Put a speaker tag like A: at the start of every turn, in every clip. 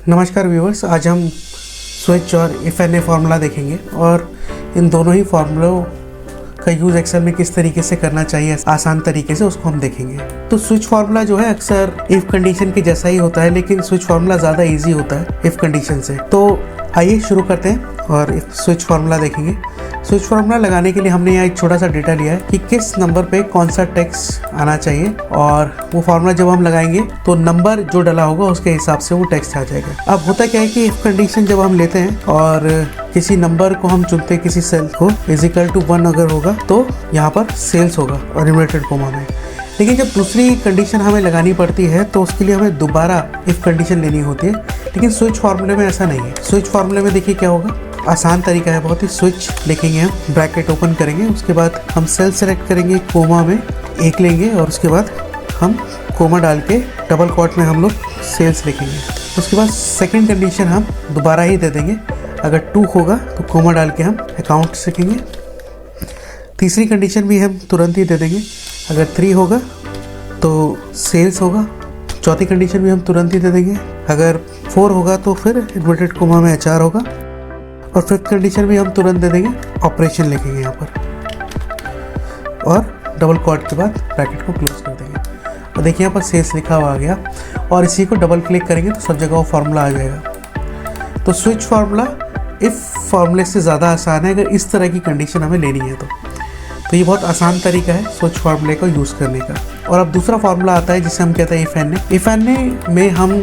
A: नमस्कार व्यूअर्स, आज हम स्विच और इफ एन ए फार्मूला देखेंगे और इन दोनों ही फार्मूलों का यूज़ एक्सेल में किस तरीके से करना चाहिए आसान तरीके से, उसको हम देखेंगे। तो स्विच फार्मूला जो है अक्सर इफ कंडीशन के जैसा ही होता है, लेकिन स्विच फार्मूला ज़्यादा इजी होता है इफ कंडीशन से। तो आइए शुरू करते हैं और स्विच फार्मूला देखेंगे। स्विच फार्मूला लगाने के लिए हमने यहाँ एक छोटा सा डेटा लिया है कि किस नंबर पे कौन सा टेक्स्ट आना चाहिए, और वो फार्मूला जब हम लगाएंगे तो नंबर जो डला होगा उसके हिसाब से वो टेक्स्ट आ जाएगा। अब होता क्या है कि इफ कंडीशन जब हम लेते हैं और किसी नंबर को हम चुनते हैं, किसी सेल को इजिकल टू 1 अगर होगा तो यहाँ पर सेल्स होगा और इन्वर्टेड कोमा में। लेकिन जब दूसरी कंडीशन हमें लगानी पड़ती है तो उसके लिए हमें दोबारा इफ कंडीशन लेनी होती है, लेकिन स्विच फार्मूले में ऐसा नहीं है। स्विच फार्मूले में देखिए क्या होगा, आसान तरीका है बहुत ही। स्विच लिखेंगे, हम ब्रैकेट ओपन करेंगे, उसके बाद हम सेल सेलेक्ट करेंगे, कोमा में 1 लेंगे और उसके बाद हम कोमा डाल के डबल क्वोट में हम लोग सेल्स लिखेंगे। उसके बाद सेकंड कंडीशन हम दोबारा ही दे देंगे, अगर 2 होगा तो कोमा डाल के हम अकाउंट लिखेंगे। तीसरी कंडीशन भी हम तुरंत ही दे देंगे, अगर 3 होगा तो सेल्स होगा। चौथी कंडीशन भी हम तुरंत ही दे देंगे, अगर 4 होगा तो फिर इन्वर्टेड कोमा में HR होगा। और फिफ्थ कंडीशन भी हम तुरंत दे देंगे, ऑपरेशन लिखेंगे यहाँ पर और डबल क्वोट के बाद ब्रैकेट को क्लोज कर देंगे। और देखिए यहाँ पर सेल्स लिखा हुआ आ गया और इसी को डबल क्लिक करेंगे तो सब जगह वो फार्मूला आ जाएगा। तो स्विच फार्मूला इफ फार्मूले से ज़्यादा आसान है अगर इस तरह की कंडीशन हमें लेनी है तो ये बहुत आसान तरीका है स्विच फार्मूले को यूज़ करने का। और अब दूसरा फार्मूला आता है जिसे हम कहते हैं if N A. If N A में हम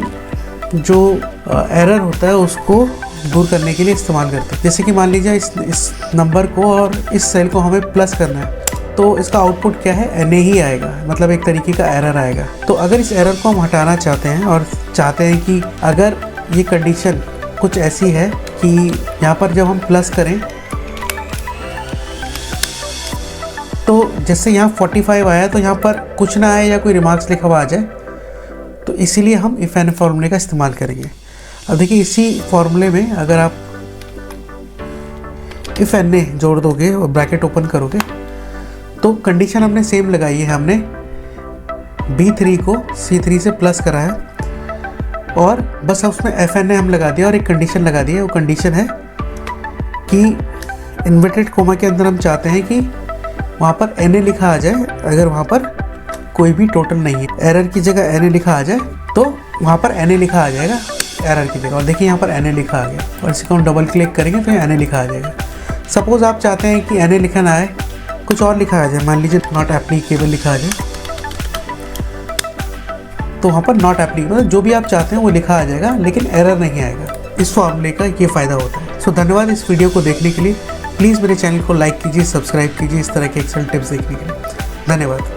A: जो एरर होता है उसको दूर करने के लिए इस्तेमाल करते हैं। जैसे कि मान लीजिए इस नंबर को और इस सेल को हमें प्लस करना है, तो इसका आउटपुट क्या है, एन ए ही आएगा, मतलब एक तरीके का एरर आएगा। तो अगर इस एरर को हम हटाना चाहते हैं और चाहते हैं कि अगर ये कंडीशन कुछ ऐसी है कि यहाँ पर जब हम प्लस करें तो जैसे यहाँ 45 आया तो यहाँ पर कुछ ना आए या कोई रिमार्क्स लिखा हुआ आ जाए, तो इसीलिए हम इफ एन ए फार्मूले का इस्तेमाल करेंगे। अब देखिए इसी फॉर्मूले में अगर आप इफ एन ए जोड़ दोगे और ब्रैकेट ओपन करोगे तो कंडीशन हमने सेम लगाई है। हमने B3 को C3 से प्लस कराया और बस उसमें एफ एन ए हम लगा दिया और एक कंडीशन लगा दी है। वो कंडीशन है कि इन्वर्टेड कोमा के अंदर हम चाहते हैं कि वहाँ पर एन ए लिखा आ जाए अगर वहाँ पर कोई भी टोटल नहीं है। एरर की जगह एन ए लिखा आ जाए तो वहाँ पर एन ए लिखा आ जाएगा एरर की जगह। और देखिए यहाँ पर एन ए लिखा आ गया और इसी को हम डबल क्लिक करेंगे तो एन ए लिखा आ जाएगा। सपोज़ आप चाहते हैं कि एन ए लिखा ना आए, कुछ और लिखा आ जाए, मान लीजिए नॉट एप्लीकेबल लिखा आ जाए, तो वहाँ पर नॉट एप्लीकेबल, मतलब जो भी आप चाहते हैं वो लिखा आ जाएगा, लेकिन एरर नहीं आएगा। इस फॉर्मूले का ये फ़ायदा होता है। सो धन्यवाद इस वीडियो को देखने के लिए। प्लीज़ मेरे चैनल को लाइक कीजिए, सब्सक्राइब कीजिए इस तरह के एक्सेल टिप्स देखने के लिए। धन्यवाद।